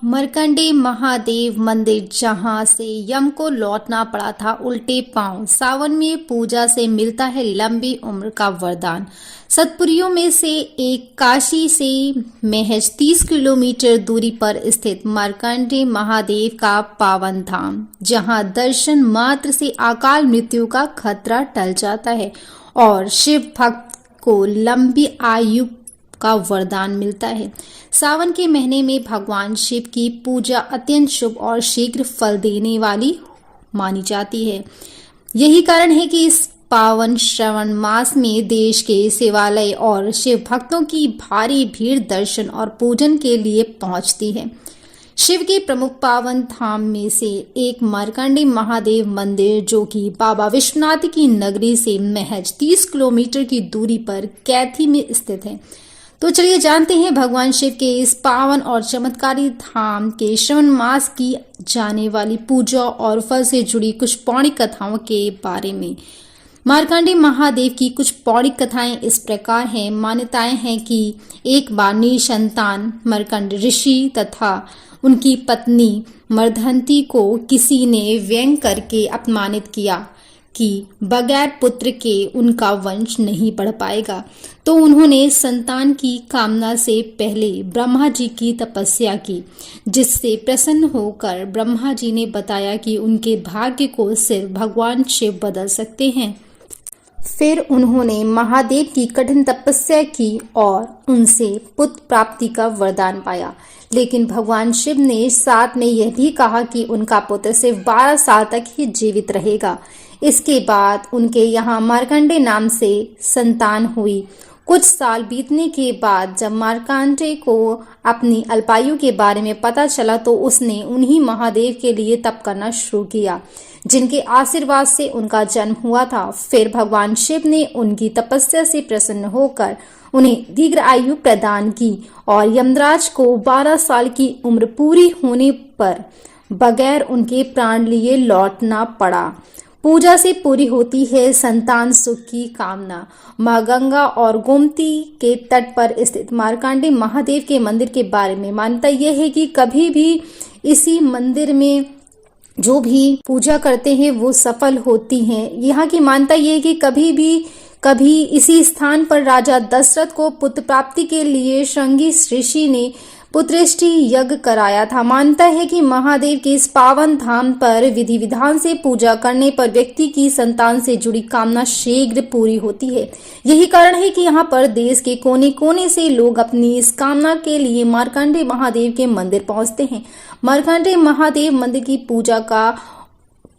मार्कंडेय महादेव मंदिर, जहां से यम को लौटना पड़ा था उल्टे पांव। सावन में पूजा से मिलता है लंबी उम्र का वरदान। सतपुरियों में से एक काशी से महज 30 किलोमीटर दूरी पर स्थित मार्कंडेय महादेव का पावन धाम, जहां दर्शन मात्र से अकाल मृत्यु का खतरा टल जाता है और शिव भक्त को लंबी आयु का वरदान मिलता है। सावन के महीने में भगवान शिव की पूजा अत्यंत शुभ और शीघ्र फल देने वाली मानी जाती है। यही कारण है कि इस पावन श्रावण मास में देश के शिवालय और शिव भक्तों की भारी भीड़ दर्शन और पूजन के लिए पहुंचती है। शिव के प्रमुख पावन धाम में से एक मार्कंडेय महादेव मंदिर, जो कि बाबा विश्वनाथ की नगरी से महज 30 किलोमीटर की दूरी पर कैथी में स्थित है। तो चलिए जानते हैं भगवान शिव के इस पावन और चमत्कारी धाम के श्रावण मास की जाने वाली पूजा और फल से जुड़ी कुछ पौराणिक कथाओं के बारे में। मार्कंडेय महादेव की कुछ पौराणिक कथाएं इस प्रकार हैं। मान्यताएं हैं कि एक बार निसंतान मार्कंड ऋषि तथा उनकी पत्नी मर्धंती को किसी ने व्यंग करके अपमानित किया कि बगैर पुत्र के उनका वंश नहीं बढ़ पाएगा। तो उन्होंने संतान की कामना से पहले ब्रह्मा जी की तपस्या की, जिससे प्रसन्न होकर ब्रह्मा जी ने बताया कि उनके भाग्य को सिर्फ भगवान शिव बदल सकते हैं। फिर उन्होंने महादेव की कठिन तपस्या की और उनसे पुत्र प्राप्ति का वरदान पाया। लेकिन भगवान शिव ने साथ में यह भी कहा कि उनका पुत्र सिर्फ 12 साल तक ही जीवित रहेगा। इसके बाद उनके यहाँ मार्कंडेय नाम से संतान हुई। कुछ साल बीतने के बाद जब मार्कंडेय को अपनी अल्पायु के बारे में पता चला, तो उसने उन्हीं महादेव के लिए तप करना शुरू किया, जिनके आशीर्वाद से उनका जन्म हुआ था। फिर भगवान शिव ने उनकी तपस्या से प्रसन्न होकर उन्हें दीर्घ आयु प्रदान की और यमराज को 12 साल की उम्र पूरी होने पर बगैर उनके प्राण लिए लौटना पड़ा। पूजा से पूरी होती है संतान सुख की कामना। माँ गंगा और गोमती के तट पर स्थित मार्कंडेय महादेव के मंदिर के बारे में मान्यता यह है कि कभी भी इसी मंदिर में जो भी पूजा करते हैं वो सफल होती हैं। यहाँ की मान्यता यह है कि कभी इसी स्थान पर राजा दशरथ को पुत्र प्राप्ति के लिए श्रृंगी ऋषि ने पुत्रेष्टि यज्ञ कराया था। मान्यता है कि महादेव के इस पावन धाम पर विधि विधान से पूजा करने पर व्यक्ति की संतान से जुड़ी कामना शीघ्र पूरी होती है। यही कारण है कि यहाँ पर देश के कोने कोने से लोग अपनी इस कामना के लिए मार्कंडेय महादेव के मंदिर पहुंचते हैं। मार्कंडेय महादेव मंदिर की पूजा का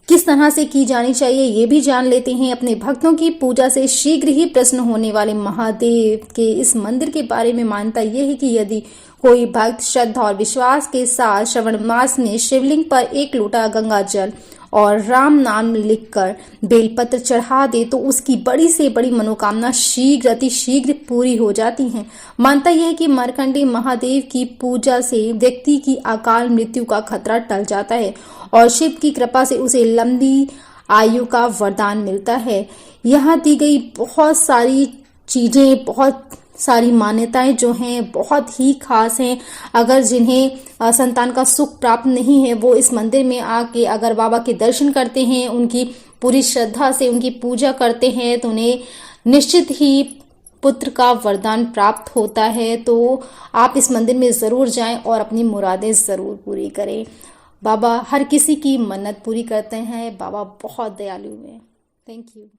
किस तरह से की जानी चाहिए ये भी जान लेते हैं। अपने भक्तों की पूजा से शीघ्र ही प्रसन्न होने वाले महादेव के इस मंदिर के बारे में मान्यता यह है कि यदि कोई भक्त श्रद्धा और विश्वास के साथ श्रावण मास में शिवलिंग पर 1 लोटा गंगा जल और राम नाम लिखकर बेलपत्र चढ़ा दे, तो उसकी बड़ी से बड़ी मनोकामना शीघ्र अति शीघ्र पूरी हो जाती हैं। मानता यह है कि मार्कंडेय महादेव की पूजा से व्यक्ति की अकाल मृत्यु का खतरा टल जाता है और शिव की कृपा से उसे लंबी आयु का वरदान मिलता है। यहाँ दी गई बहुत सारी चीजें, बहुत सारी मान्यताएं जो हैं बहुत ही खास हैं। अगर जिन्हें संतान का सुख प्राप्त नहीं है, वो इस मंदिर में आके अगर बाबा के दर्शन करते हैं, उनकी पूरी श्रद्धा से उनकी पूजा करते हैं, तो उन्हें निश्चित ही पुत्र का वरदान प्राप्त होता है। तो आप इस मंदिर में जरूर जाएं और अपनी मुरादें जरूर पूरी करें। बाबा हर किसी की मन्नत पूरी करते हैं। बाबा बहुत दयालु हैं। Thank you.